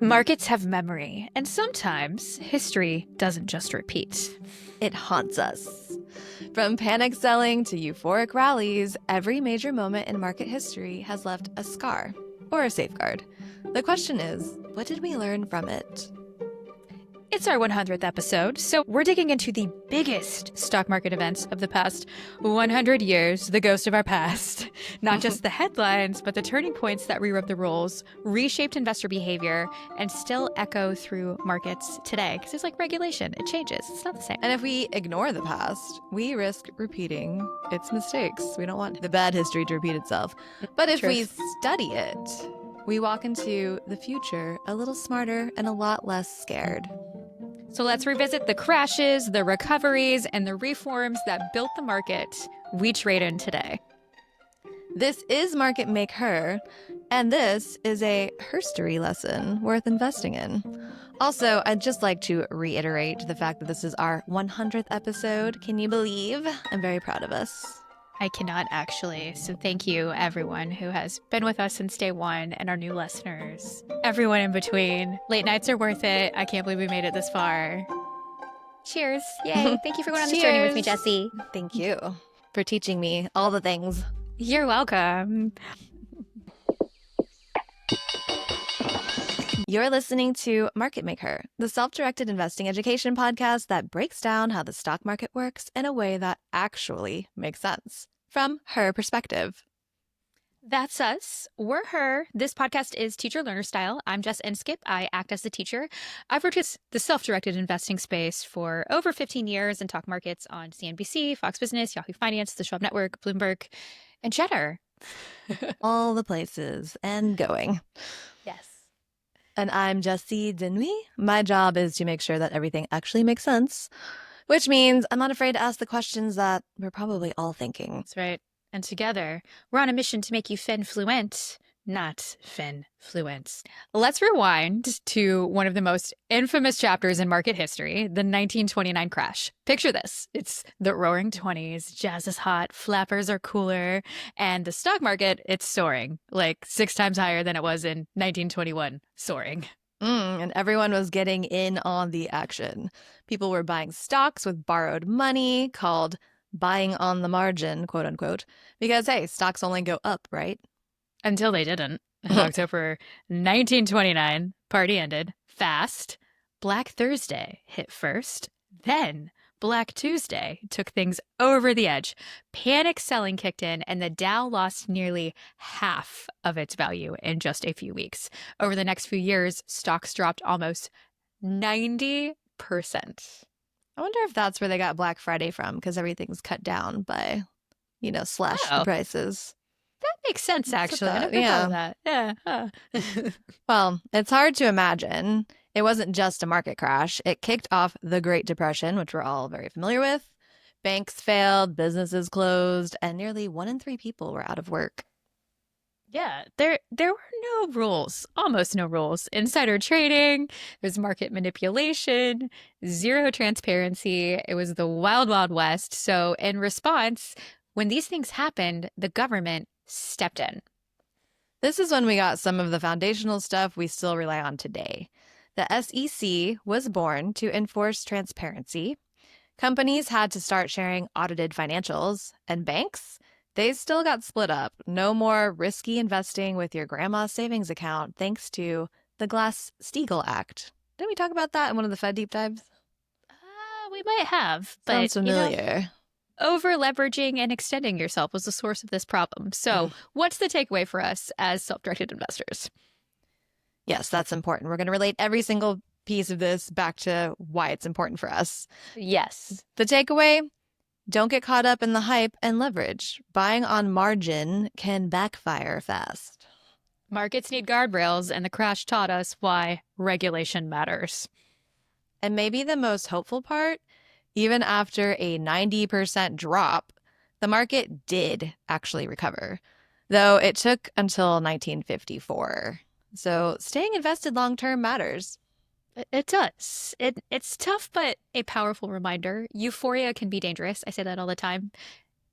Markets have memory, and sometimes history doesn't just repeat. It haunts us. From panic selling to euphoric rallies, every major moment in market history has left a scar or a safeguard. The question is, what did we learn from it? It's our 100th episode, so we're digging into the biggest stock market events of the past 100 years, the ghost of our past. Not just the headlines, but the turning points that rewrote the rules, reshaped investor behavior, and still echo through markets today. Because it's like regulation, it changes, it's not the same. And if we ignore the past, we risk repeating its mistakes. We don't want the bad history to repeat itself. But if we study it, we walk into the future a little smarter and a lot less scared. So let's revisit the crashes, the recoveries, and the reforms that built the market we trade in today. This is Market MakeHer, and this is a herstory lesson worth investing in. Also, I'd just like to reiterate the fact that this is our 100th episode. Can you believe? I'm very proud of us. I cannot actually. So thank you, everyone who has been with us since day one and our new listeners. Everyone in between. Late nights are worth it. I can't believe we made it this far. Cheers. Yay. Thank you for going on this journey with me, Jessie. Thank you for teaching me all the things. You're welcome. You're listening to Market Maker, the self-directed investing education podcast that breaks down how the stock market works in a way that actually makes sense from her perspective. That's us. We're her. This podcast is teacher-learner style. I'm Jess and Skip. I act as the teacher. I've worked in the self-directed investing space for over 15 years and talk markets on CNBC, Fox Business, Yahoo Finance, the Schwab Network, Bloomberg, and Cheddar. All the places and going. Yes. And I'm Jessie This. My job is to make sure that everything actually makes sense, which means I'm not afraid to ask the questions that we're probably all thinking. That's right. And together, we're on a mission to make you fin-fluent, not fin-fluent. Let's rewind to one of the most infamous chapters in market history, the 1929 crash. Picture this. It's the roaring 20s, jazz is hot, flappers are cooler, and the stock market, it's soaring, like 6 times higher than it was in 1921, soaring. And everyone was getting in on the action. People were buying stocks with borrowed money, called buying on the margin, quote unquote, because, hey, stocks only go up, right? Until they didn't. In October 1929, party ended fast. Black Thursday hit first. Then Black Tuesday took things over the edge. Panic selling kicked in, and the Dow lost nearly half of its value in just a few weeks. Over the next few years, stocks dropped almost 90%. I wonder if that's where they got Black Friday from, because everything's cut down by, slashed the prices. That makes sense, actually. I never thought of that. Yeah. Huh. Well, it's hard to imagine. It wasn't just a market crash. It kicked off the Great Depression, which we're all very familiar with. Banks failed, businesses closed, and nearly 1 in 3 people were out of work. Yeah, there were no rules, almost no rules. Insider trading, there's market manipulation, zero transparency. It was the wild, wild west. So in response, when these things happened, the government stepped in. This is when we got some of the foundational stuff we still rely on today. The SEC was born to enforce transparency. Companies had to start sharing audited financials, and banks, they still got split up. No more risky investing with your grandma's savings account thanks to the Glass-Steagall Act. Didn't we talk about that in one of the Fed deep dives? We might have, but sounds familiar. Over-leveraging and extending yourself was the source of this problem. So what's the takeaway for us as self-directed investors? Yes, that's important. We're going to relate every single piece of this back to why it's important for us. Yes. The takeaway, don't get caught up in the hype and leverage. Buying on margin can backfire fast. Markets need guardrails, and the crash taught us why regulation matters. And maybe the most hopeful part, even after a 90% drop, the market did actually recover, though it took until 1954. So staying invested long-term matters. It does. It's tough, but a powerful reminder. Euphoria can be dangerous. I say that all the time.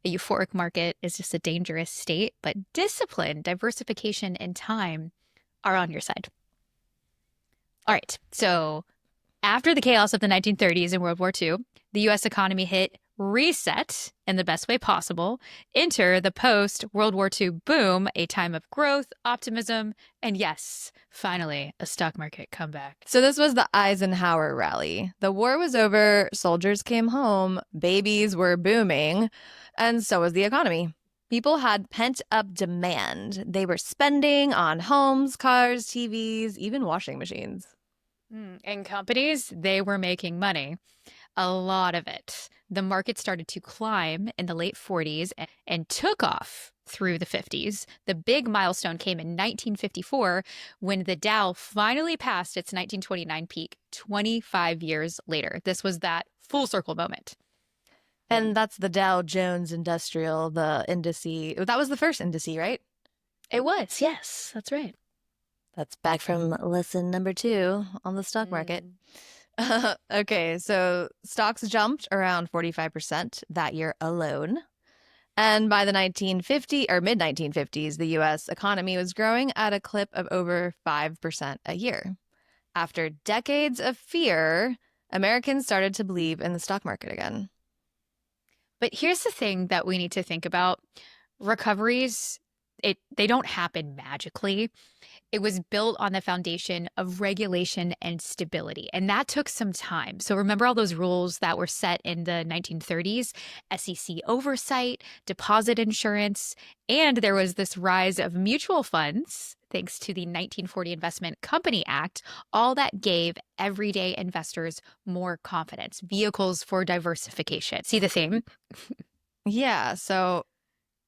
A euphoric market is just a dangerous state, but discipline, diversification, and time are on your side. All right. So after the chaos of the 1930s and World War II, the US economy hit reset in the best way possible. Enter the post-World War II boom, a time of growth, optimism, and yes, finally, a stock market comeback. So this was the Eisenhower rally. The war was over, soldiers came home, babies were booming, and so was the economy. People had pent-up demand. They were spending on homes, cars, TVs, even washing machines. And companies, they were making money. A lot of it. The market started to climb in the late 40s and took off through the 50s. The big milestone came in 1954 when the Dow finally passed its 1929 peak 25 years later. This was that full circle moment. And that's the Dow Jones Industrial, the indice. That was the first indice, right? It was, yes, that's right. That's back from lesson number 2 on the stock market. Okay, so stocks jumped around 45% that year alone. And by the 1950 or mid 1950s, the US economy was growing at a clip of over 5% a year. After decades of fear, Americans started to believe in the stock market again. But here's the thing that we need to think about. Recoveries, they don't happen magically. It was built on the foundation of regulation and stability, and that took some time. So remember all those rules that were set in the 1930s, SEC oversight, deposit insurance, and there was this rise of mutual funds thanks to the 1940 Investment Company Act, all that gave everyday investors more confidence, vehicles for diversification. See the theme? Yeah, so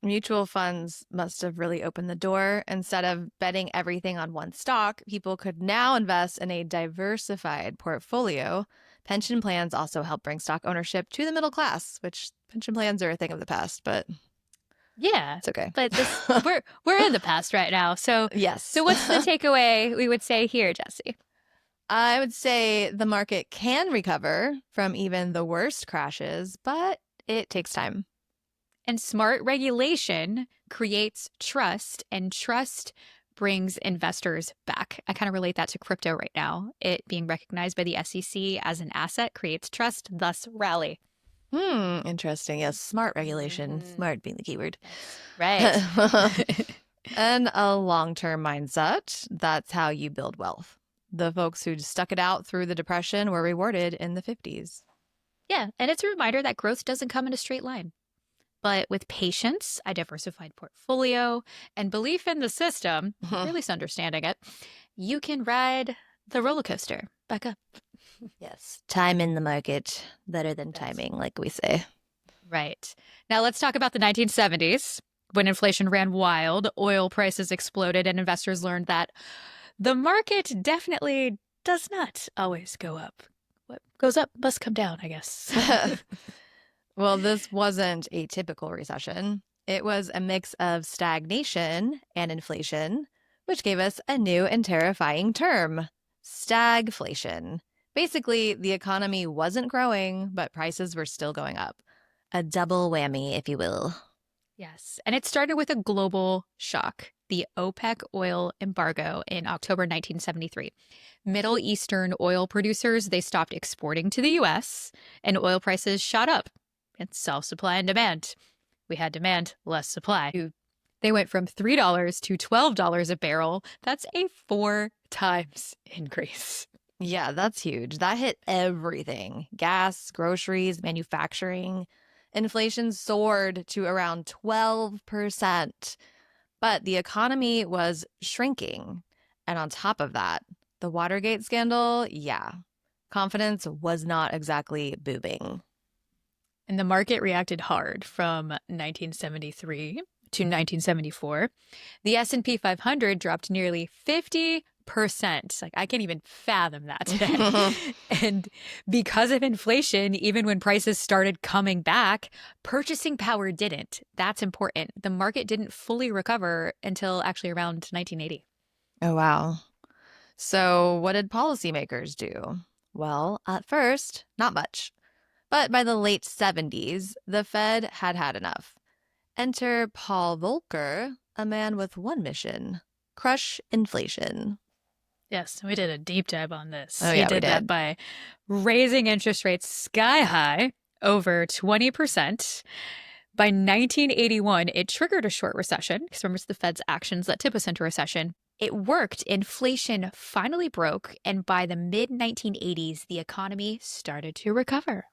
mutual funds must have really opened the door. Instead of betting everything on one stock, people could now invest in a diversified portfolio. Pension plans also help bring stock ownership to the middle class, which pension plans are a thing of the past, but Yeah, it's okay. but we're in the past right now. So Yes. So what's the takeaway we would say here, Jessie? I would say the market can recover from even the worst crashes, but it takes time. And smart regulation creates trust, and trust brings investors back. I kind of relate that to crypto right now. It being recognized by the SEC as an asset creates trust, thus rally. Interesting. Yes, smart regulation. Smart being the keyword. Right. And a long-term mindset. That's how you build wealth. The folks who stuck it out through the Depression were rewarded in the 50s. Yeah, and it's a reminder that growth doesn't come in a straight line. But with patience, a diversified portfolio, and belief in the system, or at least understanding it, you can ride the roller coaster back up. Yes, time in the market better than timing, like we say. Right. Now let's talk about the 1970s. When inflation ran wild, oil prices exploded, and investors learned that the market definitely does not always go up. What goes up must come down, I guess. Well, this wasn't a typical recession. It was a mix of stagnation and inflation, which gave us a new and terrifying term, stagflation. Basically, the economy wasn't growing, but prices were still going up. A double whammy, if you will. Yes. And it started with a global shock, the OPEC oil embargo in October 1973. Middle Eastern oil producers, they stopped exporting to the US, and oil prices shot up. It's self-supply and demand. We had demand, less supply. They went from $3 to $12 a barrel. That's a 4 times increase. Yeah, that's huge. That hit everything. Gas, groceries, manufacturing. Inflation soared to around 12%. But the economy was shrinking. And on top of that, the Watergate scandal, yeah, confidence was not exactly booming. And the market reacted hard from 1973 to 1974. The S&P 500 dropped nearly 50%. Like, I can't even fathom that today. And because of inflation, even when prices started coming back, purchasing power didn't. That's important. The market didn't fully recover until actually around 1980. Oh, wow. So what did policymakers do? Well, at first, not much. But by the late 70s, the Fed had had enough. Enter Paul Volcker, a man with one mission: crush inflation. Yes, we did a deep dive on this. Oh, He yeah, we did that did. by raising interest rates sky high, over 20%. By 1981, it triggered a short recession, because remember, it's the Fed's actions that tip us into recession. It worked. Inflation finally broke, and by the mid 1980s, the economy started to recover.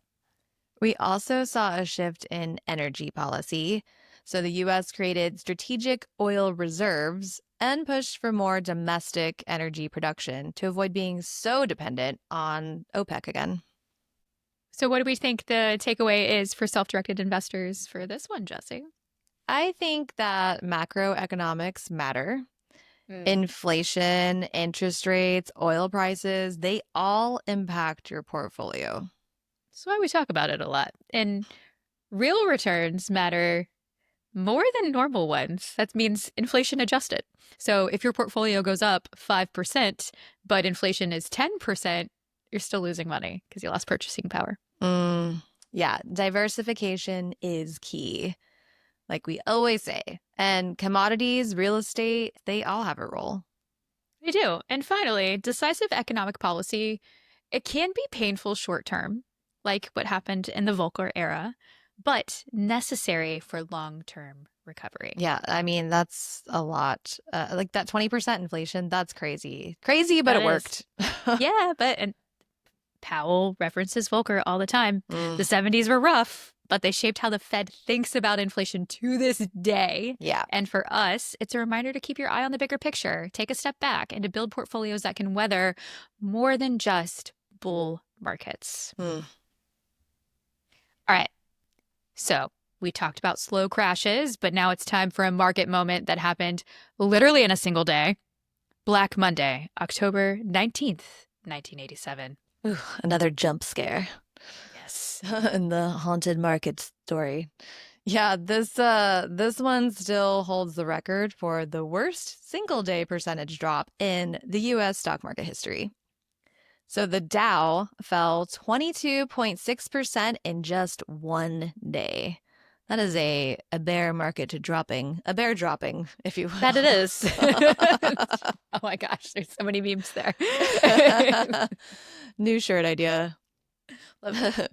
We also saw a shift in energy policy. So the US created strategic oil reserves and pushed for more domestic energy production to avoid being so dependent on OPEC again. So, what do we think the takeaway is for self-directed investors for this one, Jesse? I think that macroeconomics matter. Mm. Inflation, interest rates, oil prices, they all impact your portfolio. That's why we talk about it a lot. And real returns matter more than normal ones. That means inflation adjusted. So if your portfolio goes up 5%, but inflation is 10%, you're still losing money because you lost purchasing power. Yeah, diversification is key, like we always say. And commodities, real estate, they all have a role. They do. And finally, decisive economic policy, it can be painful short term, like what happened in the Volcker era, but necessary for long-term recovery. Yeah, I mean, that's a lot. Like that 20% inflation, that's crazy. Crazy, but That it is. worked. Yeah, and Powell references Volcker all the time. Mm, The 70s were rough, but they shaped how the Fed thinks about inflation to this day. yeah. And for us, it's a reminder to keep your eye on the bigger picture, take a step back, and to build portfolios that can weather more than just bull markets. Mm. All right. So we talked about slow crashes, but now it's time for a market moment that happened literally in a single day. Black Monday, October 19th, 1987. Ooh, another jump scare. Yes. In the haunted market story. Yeah, this one still holds the record for the worst single day percentage drop in the US stock market history. So the Dow fell 22.6% in just one day. That is a bear market to dropping, a bear dropping, if you will. That it is. Oh my gosh, there's so many memes there. New shirt idea. Love it.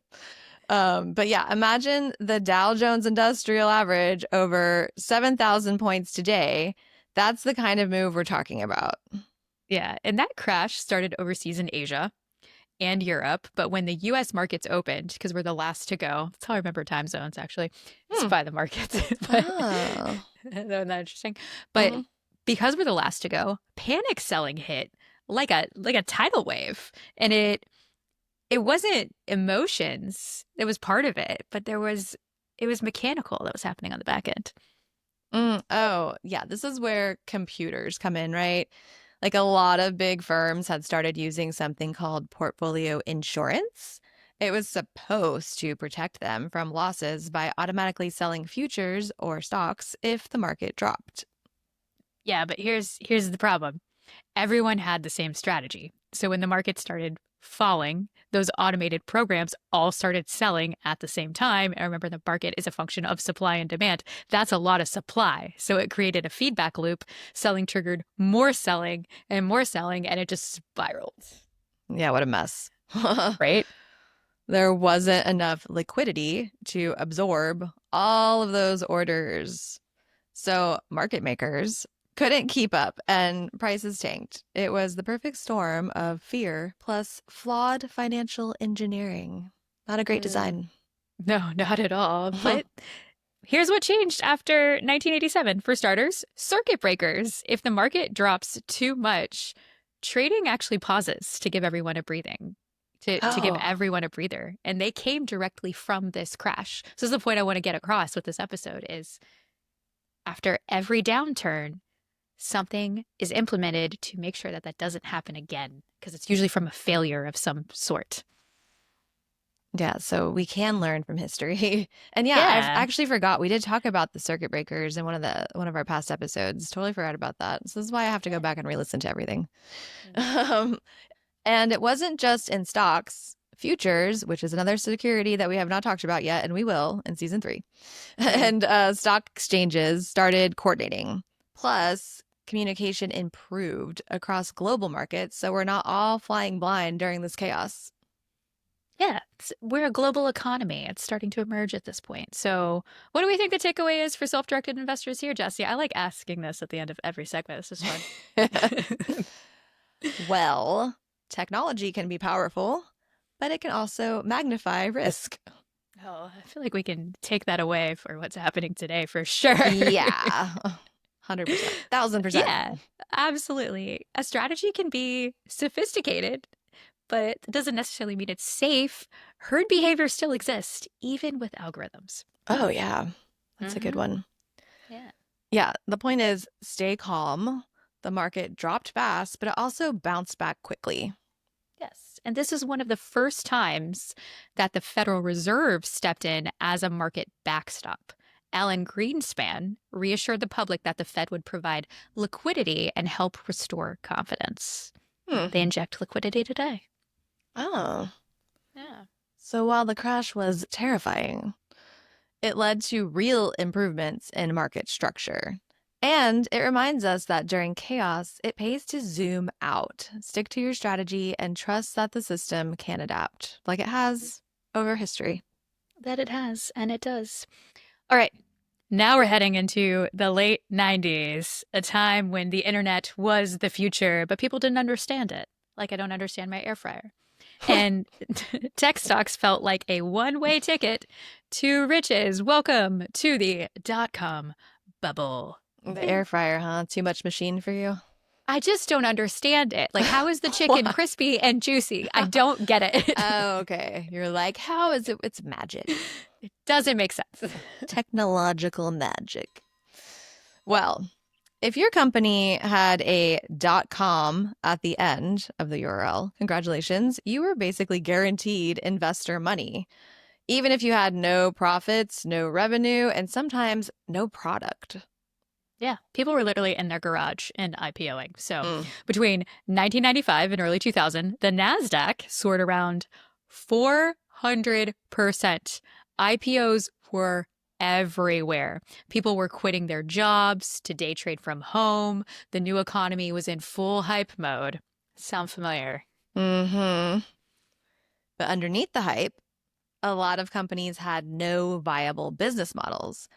But yeah, imagine the Dow Jones Industrial Average over 7,000 points today. That's the kind of move we're talking about. Yeah, and that crash started overseas in Asia and Europe, but when the US markets opened, because we're the last to go, that's how I remember time zones actually. It's Hmm. by the markets. But Oh. isn't that interesting? But because we're the last to go, panic selling hit like a tidal wave. And it wasn't emotions that was part of it, but it was mechanical that was happening on the back end. Oh, yeah. This is where computers come in, right? Like a lot of big firms had started using something called portfolio insurance. It was supposed to protect them from losses by automatically selling futures or stocks if the market dropped. Yeah, but here's the problem. Everyone had the same strategy. So when the market started falling, those automated programs all started selling at the same time. And remember, the market is a function of supply and demand. That's a lot of supply. So it created a feedback loop. Selling triggered more selling, and it just spiraled. Yeah, what a mess. Right? There wasn't enough liquidity to absorb all of those orders. So market makers couldn't keep up and prices tanked. It was the perfect storm of fear plus flawed financial engineering. Not a great design. No, not at all. But here's what changed after 1987. For starters, circuit breakers. If the market drops too much, trading actually pauses to give everyone a breathing. To give everyone a breather. And they came directly from this crash. So this is the point I want to get across with this episode is after every downturn, something is implemented to make sure that that doesn't happen again, because it's usually from a failure of some sort. Yeah, so we can learn from history. And yeah, Yeah. I actually forgot we did talk about the circuit breakers in one of our past episodes. Totally forgot about that. So this is why I have to go back and re-listen to everything. And it wasn't just in stocks, futures, which is another security that we have not talked about yet, and we will in season 3. And stock exchanges started coordinating. Plus, communication improved across global markets, so we're not all flying blind during this chaos. Yeah, we're a global economy. It's starting to emerge at this point. So, what do we think the takeaway is for self-directed investors here, Jessie? I like asking this at the end of every segment. This is fun. Well, technology can be powerful, but it can also magnify risk. Oh, I feel like we can take that away for what's happening today for sure. Yeah, 100%, 1000%. Yeah, absolutely. A strategy can be sophisticated, but it doesn't necessarily mean it's safe. Herd behavior still exists, even with algorithms. Oh, yeah. That's a good one. Yeah. Yeah, the point is stay calm. The market dropped fast, but it also bounced back quickly. Yes. And this is one of the first times that the Federal Reserve stepped in as a market backstop. Alan Greenspan reassured the public that the Fed would provide liquidity and help restore confidence. They inject liquidity today. Oh. Yeah. So while the crash was terrifying, it led to real improvements in market structure. And it reminds us that during chaos, it pays to zoom out, stick to your strategy, and trust that the system can adapt, like it has over history. That it has, and it does. All right. Now we're heading into the late 90s, a time when the internet was the future, but people didn't understand it. Like I don't understand my air fryer. And tech stocks felt like a one-way ticket to riches. Welcome to the dot-com bubble. The air fryer, huh? Too much machine for you? I just don't understand it. Like, how is the chicken crispy and juicy? I don't get it. Oh, okay. You're like, how is it? It's magic. It doesn't make sense. Technological magic. Well, if your company had a .com at the end of the URL, congratulations, you were basically guaranteed investor money, even if you had no profits, no revenue, and sometimes no product. Yeah, people were literally in their garage and IPOing. So between 1995 and early 2000, the NASDAQ soared around 400%. IPOs were everywhere. People were quitting their jobs to day trade from home. The new economy was in full hype mode. Sound familiar? Mm-hmm. But underneath the hype, a lot of companies had no viable business models.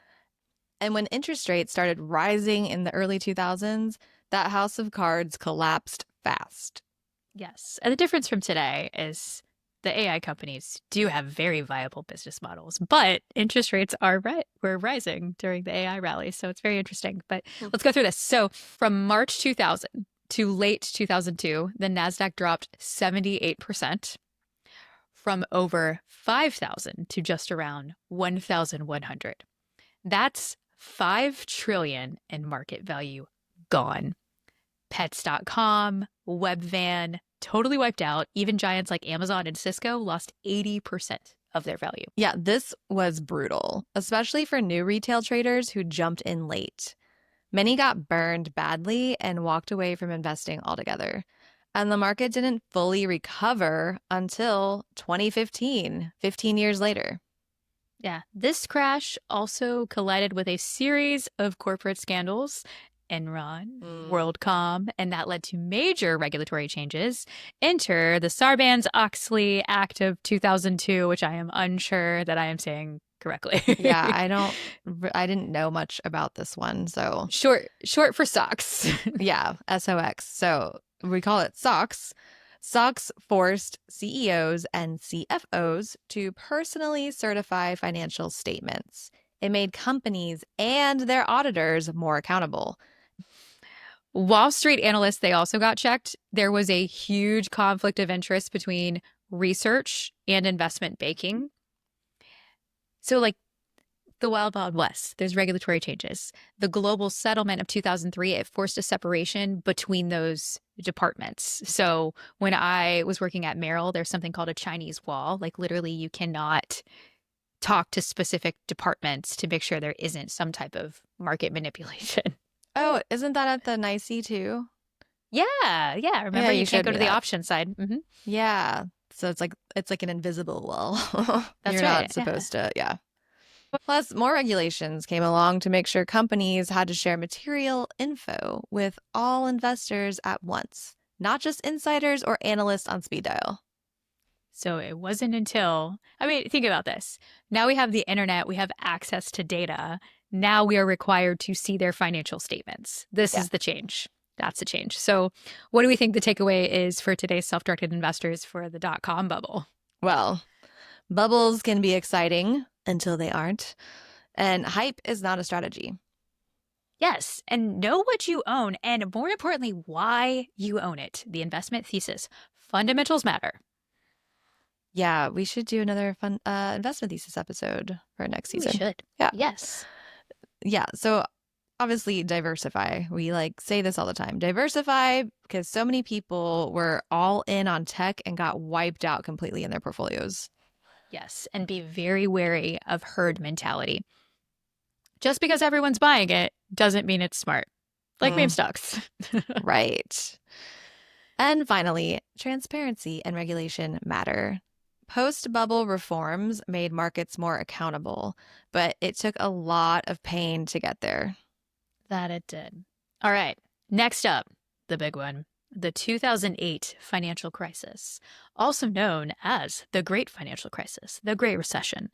And when interest rates started rising in the early 2000s, that house of cards collapsed fast. Yes. And the difference from today is the AI companies do have very viable business models, but interest rates were rising during the AI rally. So it's very interesting. But let's go through this. So from March 2000 to late 2002, the NASDAQ dropped 78%. From over 5,000 to just around 1,100. That's 5 trillion in market value gone. Pets.com, Webvan, totally wiped out. Even giants like Amazon and Cisco lost 80% of their value. Yeah, this was brutal, especially for new retail traders who jumped in late. Many got burned badly and walked away from investing altogether. And the market didn't fully recover until 2015, 15 years later. Yeah, this crash also collided with a series of corporate scandals, Enron, WorldCom, and that led to major regulatory changes. Enter the Sarbanes-Oxley Act of 2002, which I am unsure that I am saying correctly. Yeah, I didn't know much about this one, so short for SOX. Yeah, SOX. So we call it SOX. SOX forced CEOs and CFOs to personally certify financial statements. It made companies and their auditors more accountable. Wall Street analysts, they also got checked. There was a huge conflict of interest between research and investment banking. So like the Wild Wild West, there's regulatory changes. The global settlement of 2003, it forced a separation between those departments. So when I was working at Merrill, there's something called a Chinese wall. Like literally you cannot talk to specific departments to make sure there isn't some type of market manipulation. Oh, isn't that at the NYSE too? Yeah. Remember, you can't go to the option side. Mm-hmm. Yeah. So it's like an invisible wall. That's You're right. not supposed to. Yeah. Plus, more regulations came along to make sure companies had to share material info with all investors at once, not just insiders or analysts on speed dial. So it wasn't until, I mean, think about this. Now we have the internet, we have access to data. Now we are required to see their financial statements. This is the change. That's the change. So, what do we think the takeaway is for today's self directed investors for the dot-com bubble? Well, bubbles can be exciting until they aren't, and hype is not a strategy. Yes, and know what you own, and more importantly, why you own it. The investment thesis. Fundamentals matter. Yeah, we should do another fun investment thesis episode for next season. We should. Yeah. Yes. Yeah. So obviously diversify. We like say this all the time. Diversify because so many people were all in on tech and got wiped out completely in their portfolios. Yes, and be very wary of herd mentality. Just because everyone's buying it doesn't mean it's smart. Like meme stocks. Right. And finally, transparency and regulation matter. Post-bubble reforms made markets more accountable, but it took a lot of pain to get there. That it did. All right. Next up, the big one. The 2008 financial crisis, also known as the Great Financial Crisis, the Great Recession.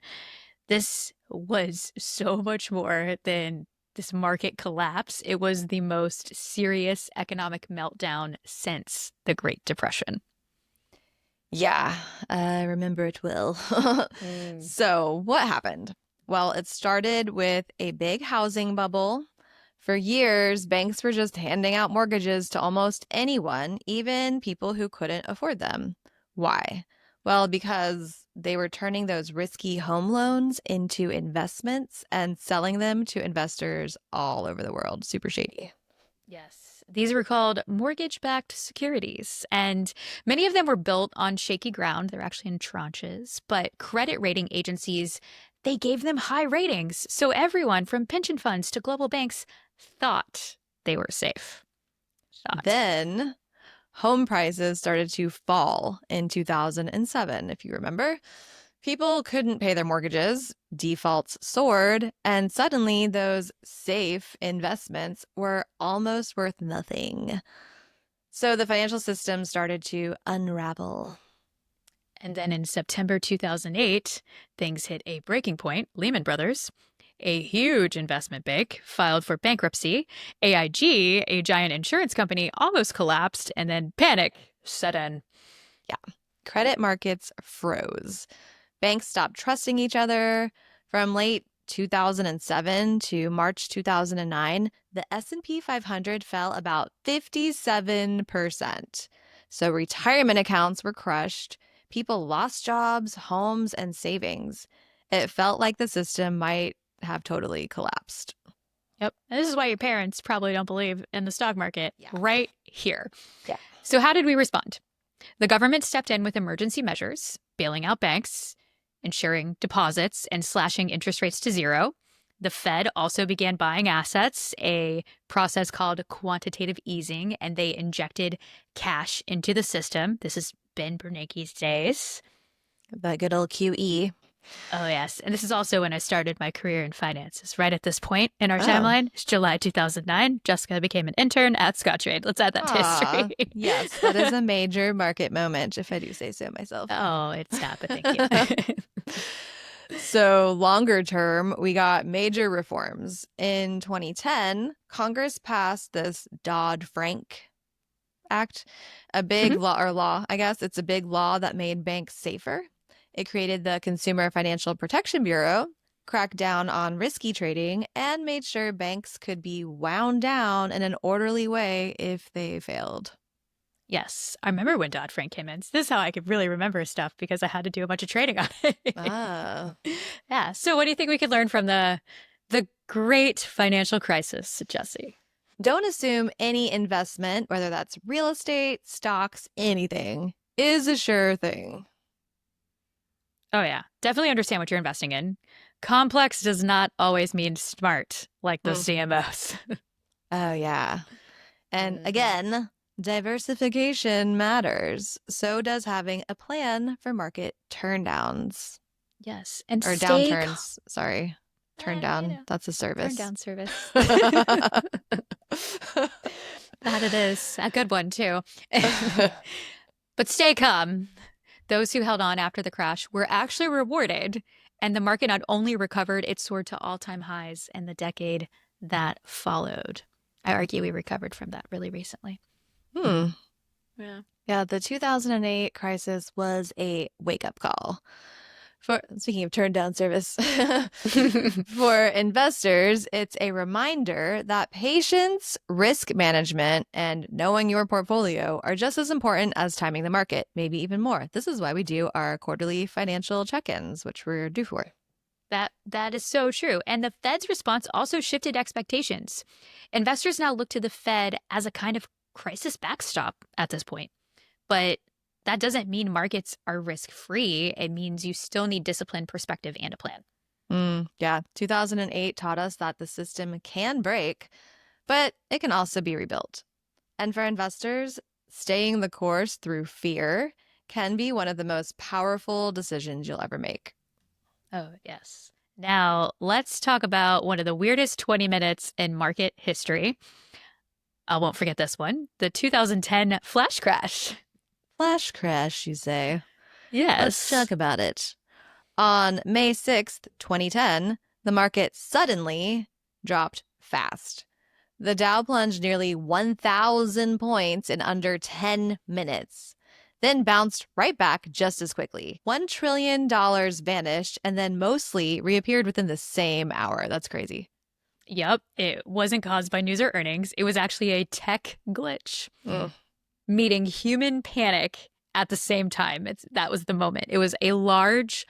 This was so much more than this market collapse. It was the most serious economic meltdown since the Great Depression. Yeah, I remember it well. So, what happened? Well, it started with a big housing bubble. For years, banks were just handing out mortgages to almost anyone, even people who couldn't afford them. Why? Well, because they were turning those risky home loans into investments and selling them to investors all over the world. Super shady. Yes. These were called mortgage-backed securities, and many of them were built on shaky ground. They're actually in tranches, but credit rating agencies, they gave them high ratings. So everyone from pension funds to global banks thought they were safe. Then home prices started to fall in 2007, if you remember. People couldn't pay their mortgages, defaults soared, and suddenly those safe investments were almost worth nothing. So the financial system started to unravel. And then in September 2008, things hit a breaking point. Lehman Brothers, a huge investment bank, filed for bankruptcy. AIG, a giant insurance company, almost collapsed, and then panic set in. Yeah. Credit markets froze. Banks stopped trusting each other. From late 2007 to March 2009, the S&P 500 fell about 57%. So retirement accounts were crushed. People lost jobs, homes, and savings. It felt like the system might have totally collapsed. Yep. And this is why your parents probably don't believe in the stock market right here. Yeah. So how did we respond? The government stepped in with emergency measures, bailing out banks, ensuring deposits, and slashing interest rates to zero. The Fed also began buying assets, a process called quantitative easing, and they injected cash into the system. This is Ben Bernanke's days. The good old QE. Oh, yes. And this is also when I started my career in finances. Right at this point in our timeline, it's July 2009. Jessica became an intern at Scottrade. Let's add that to history. Yes, that is a major market moment, if I do say so myself. Oh, it's happened. Thank you. So longer term, we got major reforms. In 2010, Congress passed this Dodd-Frank Act, a big law, I guess. It's a big law that made banks safer. It created the Consumer Financial Protection Bureau, cracked down on risky trading, and made sure banks could be wound down in an orderly way if they failed. Yes, I remember when Dodd-Frank came in. This is how I could really remember stuff because I had to do a bunch of trading on it. Yeah. So what do you think we could learn from the great financial crisis, Jessie? Don't assume any investment, whether that's real estate, stocks, anything, is a sure thing. Oh, yeah. Definitely understand what you're investing in. Complex does not always mean smart, like the CMOs. Oh, yeah. And again, diversification matters. So does having a plan for market turndowns. Yes. And or downturns. Sorry. Turn down. That's a service. Turn down service. That it is. A good one, too. But stay calm. Those who held on after the crash were actually rewarded, and the market not only recovered, it soared to all-time highs in the decade that followed. I argue we recovered from that really recently. Yeah. Yeah, the 2008 crisis was a wake-up call. Speaking of turn down service, for investors, it's a reminder that patience, risk management, and knowing your portfolio are just as important as timing the market, maybe even more. This is why we do our quarterly financial check-ins, which we're due for. That is so true. And the Fed's response also shifted expectations. Investors now look to the Fed as a kind of crisis backstop at this point. But that doesn't mean markets are risk-free. It means you still need discipline, perspective, and a plan. Yeah, 2008 taught us that the system can break, but it can also be rebuilt. And for investors, staying the course through fear can be one of the most powerful decisions you'll ever make. Oh, yes. Now, let's talk about one of the weirdest 20 minutes in market history. I won't forget this one, the 2010 flash crash. Flash crash, you say? Yes. Let's talk about it. On May 6th, 2010, the market suddenly dropped fast. The Dow plunged nearly 1,000 points in under 10 minutes, then bounced right back just as quickly. $1 trillion vanished and then mostly reappeared within the same hour. That's crazy. Yep, it wasn't caused by news or earnings. It was actually a tech glitch. Meeting human panic at the same time. That was the moment. It was a large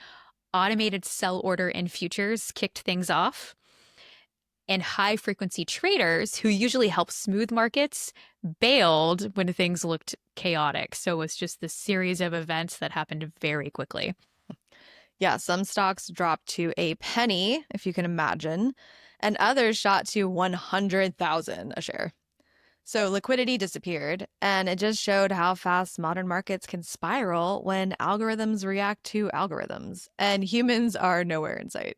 automated sell order in futures kicked things off. And high-frequency traders, who usually help smooth markets, bailed when things looked chaotic. So it was just this series of events that happened very quickly. Yeah, some stocks dropped to a penny, if you can imagine, and others shot to 100,000 a share. So liquidity disappeared, and it just showed how fast modern markets can spiral when algorithms react to algorithms, and humans are nowhere in sight.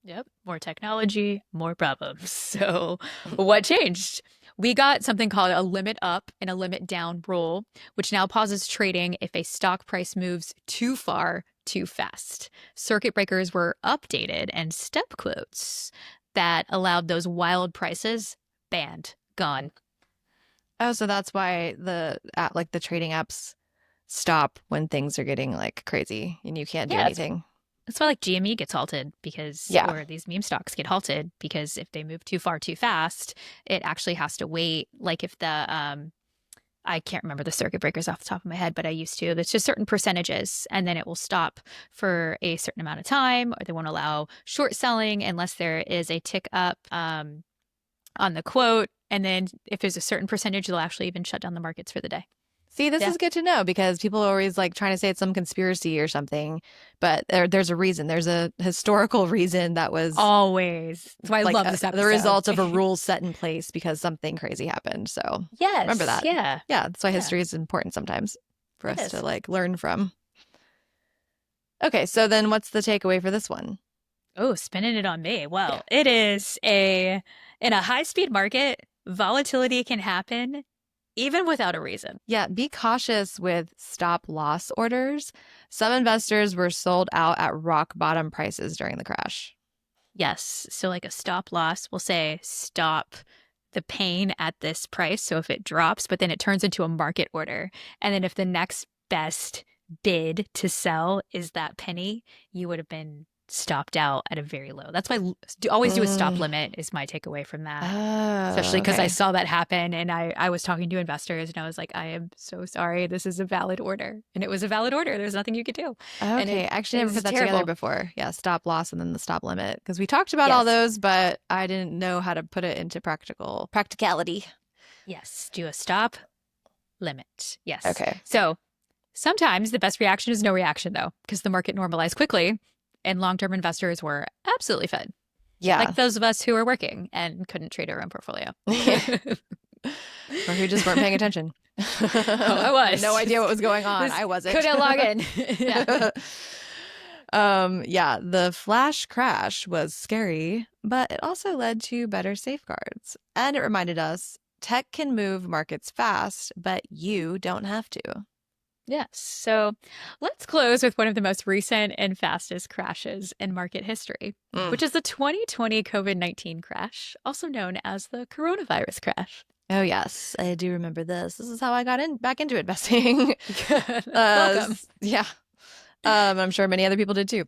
Yep, more technology, more problems. So what changed? We got something called a limit up and a limit down rule, which now pauses trading if a stock price moves too far, too fast. Circuit breakers were updated, and step quotes that allowed those wild prices banned, gone. Oh, so that's why the trading apps stop when things are getting like crazy and you can't do anything. That's why like GME gets halted or these meme stocks get halted because if they move too far too fast, it actually has to wait. Like if the I can't remember the circuit breakers off the top of my head, but I used to. There's just certain percentages, and then it will stop for a certain amount of time, or they won't allow short selling unless there is a tick up on the quote. And then if there's a certain percentage, they'll actually even shut down the markets for the day. See, this is good to know because people are always like trying to say it's some conspiracy or something, but there's a reason. There's a historical reason that was always. That's why I love this episode. The result of a rule set in place because something crazy happened. So remember that. Yeah. Yeah. That's why history is important sometimes for us to like learn from. Okay. So then what's the takeaway for this one? Oh, spinning it on me. Well, it is in a high-speed market, volatility can happen even without a reason. Yeah, be cautious with stop loss orders. Some investors were sold out at rock bottom prices during the crash. Yes. So like a stop loss will say stop the pain at this price. So if it drops, but then it turns into a market order. And then if the next best bid to sell is that penny, you would have been stopped out at a very low. That's why always do a stop limit is my takeaway from that. Especially because I saw that happen and I was talking to investors and I was like, I am so sorry. This is a valid order. And it was a valid order. There's nothing you could do. Okay. Actually, I never put that together before. Yeah. Stop loss and then the stop limit. Because we talked about all those, but I didn't know how to put it into practicality. Yes. Do a stop limit. Yes. Okay. So sometimes the best reaction is no reaction though, because the market normalized quickly. And long-term investors were absolutely fed. Yeah. Like those of us who were working and couldn't trade our own portfolio. Or who just weren't paying attention. I was. No idea what was going on. I wasn't. Couldn't log in. Yeah. Yeah, the flash crash was scary, but it also led to better safeguards. And it reminded us tech can move markets fast, but you don't have to. Yes. So let's close with one of the most recent and fastest crashes in market history, which is the 2020 COVID-19 crash, also known as the coronavirus crash. Oh, yes, I do remember this. This is how I got back into investing. Good. Welcome. Yeah. I'm sure many other people did too.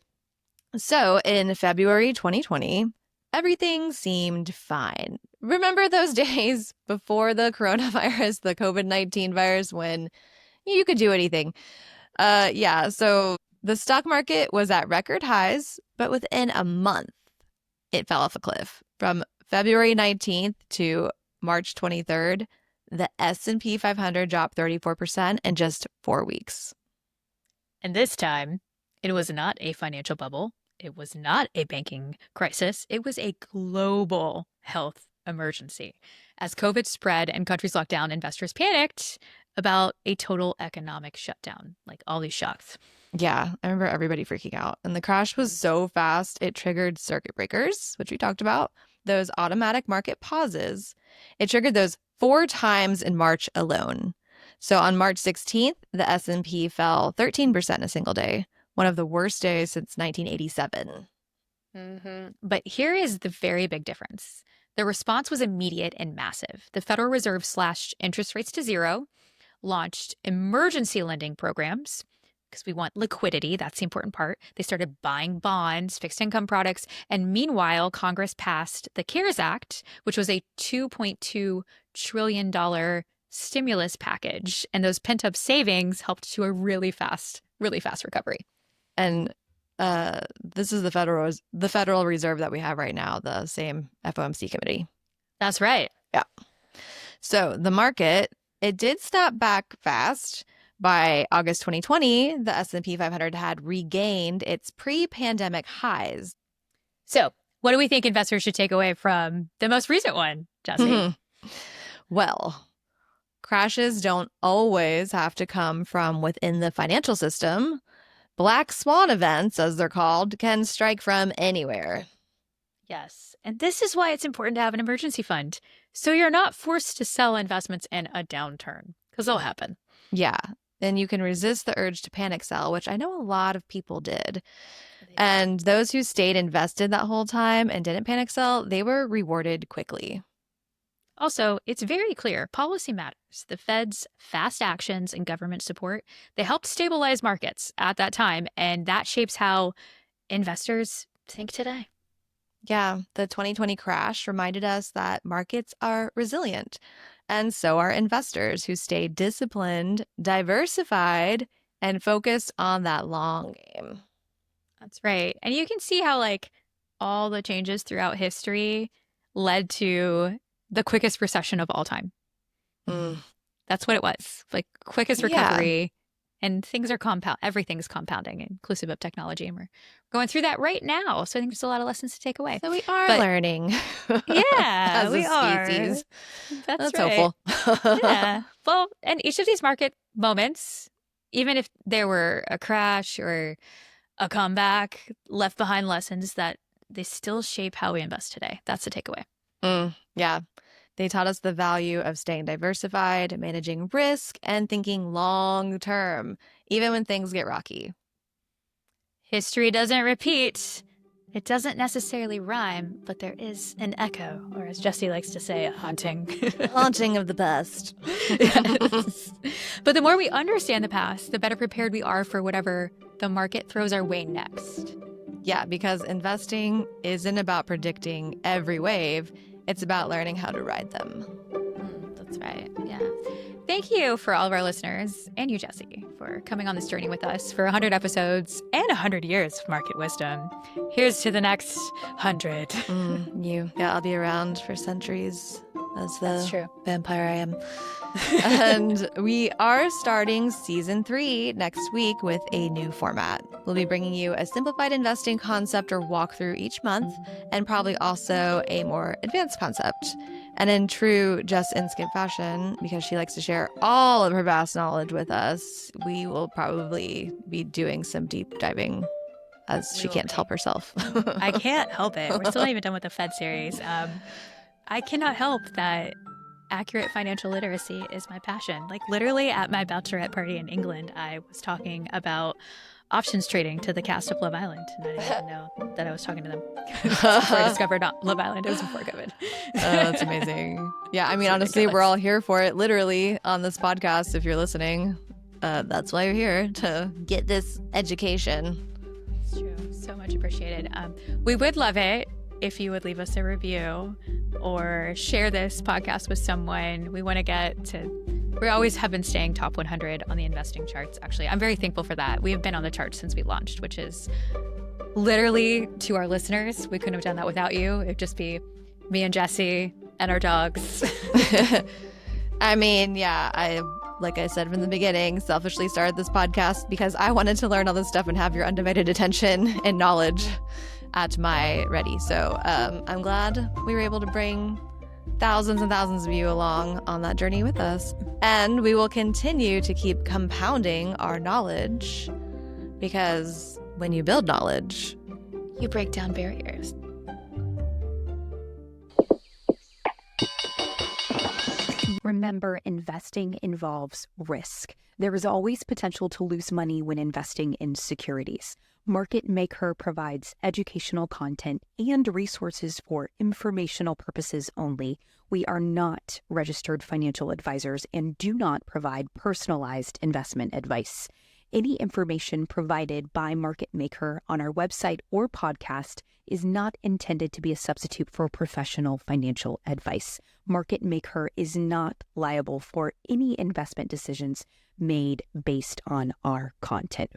So in February 2020, everything seemed fine. Remember those days before the coronavirus, the COVID-19 virus, when you could do anything? Yeah, so the stock market was at record highs, but within a month, it fell off a cliff. From February 19th to March 23rd, the S&P 500 dropped 34% in just 4 weeks. And this time, it was not a financial bubble. It was not a banking crisis. It was a global health emergency. As COVID spread and countries locked down, investors panicked about a total economic shutdown, like all these shocks. Yeah, I remember everybody freaking out. And the crash was so fast, it triggered circuit breakers, which we talked about, those automatic market pauses. It triggered those 4 times in March alone. So on March 16th, the S&P fell 13% in a single day, one of the worst days since 1987. But here is the very big difference. The response was immediate and massive. The Federal Reserve slashed interest rates to zero, launched emergency lending programs, because we want liquidity. That's the important part. They started buying bonds, fixed income products. And meanwhile, Congress passed the CARES Act, which was a $2.2 trillion stimulus package. And those pent up savings helped to a really fast recovery. And this is the Federal Reserve that we have right now, the same FOMC committee. That's right. Yeah. So the market, it did snap back fast. By August 2020, the S&P 500 had regained its pre-pandemic highs. So what do we think investors should take away from the most recent one, Jessie? Well, crashes don't always have to come from within the financial system. Black swan events, as they're called, can strike from anywhere. Yes. And this is why it's important to have an emergency fund. So you're not forced to sell investments in a downturn, because they'll happen. Yeah. And you can resist the urge to panic sell, which I know a lot of people did. And those who stayed invested that whole time and didn't panic sell, they were rewarded quickly. Also, it's very clear policy matters. The Fed's fast actions and government support, they helped stabilize markets at that time, and that shapes how investors think today. Yeah, the 2020 crash reminded us that markets are resilient, and so are investors who stay disciplined, diversified, and focused on that long game. That's right. And you can see how, like, all the changes throughout history led to the quickest recession of all time. That's what it was. Like, quickest recovery. Yeah. And things are everything's compounding, inclusive of technology. And we're going through that right now. So I think there's a lot of lessons to take away. So we are learning. Yeah, as we a species. Are. That's right. Helpful. Yeah. Well, and each of these market moments, even if there were a crash or a comeback, left behind lessons that they still shape how we invest today. That's the takeaway. Yeah. They taught us the value of staying diversified, managing risk, and thinking long term, even when things get rocky. History doesn't repeat. It doesn't necessarily rhyme, but there is an echo, or as Jessie likes to say, a haunting. Haunting of the past. Yes. But the more we understand the past, the better prepared we are for whatever the market throws our way next. Yeah, because investing isn't about predicting every wave. It's about learning how to ride them. That's right. Yeah. Thank you for all of our listeners and you, Jessie, for coming on this journey with us for 100 episodes and 100 years of market wisdom. Here's to the next 100. Yeah, I'll be around for centuries as the vampire I am. And we are starting season 3 next week with a new format. We'll be bringing you a simplified investing concept or walkthrough each month, and probably also a more advanced concept. And in true Jess and Skip fashion, because she likes to share all of her vast knowledge with us, we will probably be doing some deep diving as she can't help herself. I can't help it. We're still not even done with the Fed series. I cannot help that accurate financial literacy is my passion. Like literally at my bachelorette party in England, I was talking about options trading to the cast of Love Island. And I didn't even know that I was talking to them. Before I discovered Love Island, it was before COVID. That's amazing. Yeah, I mean, honestly, we're all here for it. Literally on this podcast, if you're listening, that's why you're here, to get this education. It's true. So much appreciated. We would love it if you would leave us a review or share this podcast with someone. We want to get to, we always have been staying top 100 on the investing charts. Actually, I'm very thankful for that. We have been on the charts since we launched, which is literally, to our listeners, we couldn't have done that without you. It'd just be me and Jessie and our dogs. I mean, yeah, like I said from the beginning, selfishly started this podcast because I wanted to learn all this stuff and have your undivided attention and knowledge at my ready. So I'm glad we were able to bring thousands and thousands of you along on that journey with us. And we will continue to keep compounding our knowledge, because when you build knowledge, you break down barriers. Remember, investing involves risk. There is always potential to lose money when investing in securities. MakeHer provides educational content and resources for informational purposes only. We are not registered financial advisors and do not provide personalized investment advice. Any information provided by MakeHer on our website or podcast is not intended to be a substitute for professional financial advice. MakeHer is not liable for any investment decisions made based on our content.